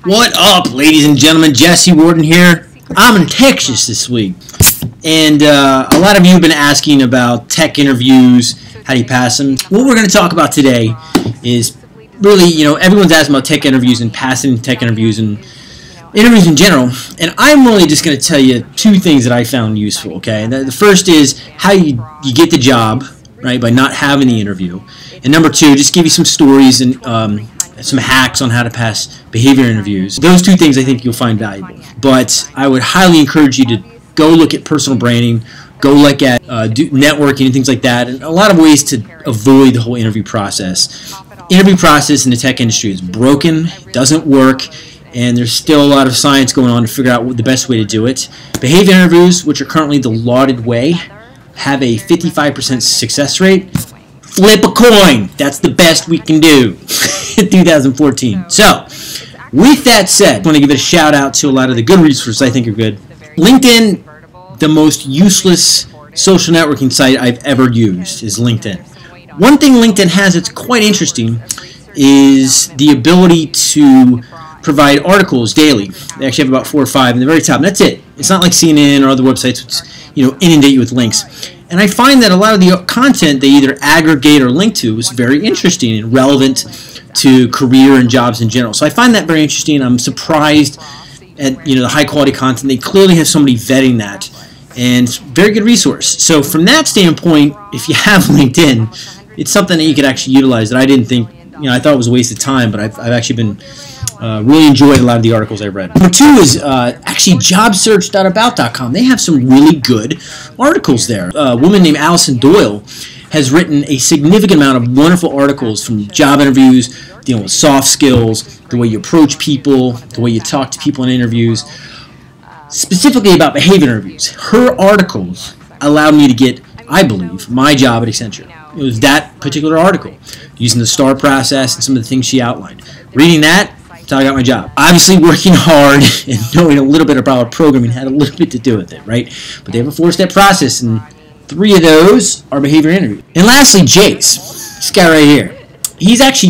What up, ladies and gentlemen? Jesse Warden here. I'm in Texas this week, and a lot of you have been asking about tech interviews. How do you pass them? What we're going to talk about today is really, everyone's asking about tech interviews and passing tech interviews and interviews in general. And I'm really just going to tell you two things that I found useful. Okay, and the first is how you get the job, right, by not having the interview, and number two, just give you some stories and some hacks on how to pass behavior interviews. Those two things I think you'll find valuable. But I would highly encourage you to go look at personal branding, go look at networking and things like that, and a lot of ways to avoid the whole interview process. Interview process in the tech industry is broken, doesn't work, and there's still a lot of science going on to figure out what the best way to do it. Behavior interviews, which are currently the lauded way, have a 55% success rate. Flip a coin. That's the best we can do in 2014. So, with that said, I want to give a shout out to a lot of the good resources I think are good. LinkedIn, the most useless social networking site I've ever used, is LinkedIn. One thing LinkedIn has that's quite interesting is the ability to provide articles daily. They actually have about 4 or 5 in the very top, and that's it. It's not like CNN or other websites which inundate you with links. And I find that a lot of the content they either aggregate or link to is very interesting and relevant to career and jobs in general. So I find that very interesting. I'm surprised at the high quality content. They clearly have somebody vetting that, and it's a very good resource. So from that standpoint, if you have LinkedIn, it's something that you could actually utilize that I didn't think. I thought it was a waste of time, but I've actually been really enjoyed a lot of the articles I've read. Number two is actually jobsearch.about.com. They have some really good articles there. A woman named Allison Doyle has written a significant amount of wonderful articles from job interviews, dealing with soft skills, the way you approach people, the way you talk to people in interviews, specifically about behavior interviews. Her articles allowed me to get, I believe, my job at Accenture. It was that particular article, using the STAR process and some of the things she outlined. Reading that, that's how I got my job. Obviously, working hard and knowing a little bit about programming had a little bit to do with it, right? But they have a 4-step process, and 3 of those are behavior interviews. And lastly, Jace, this guy right here. He's actually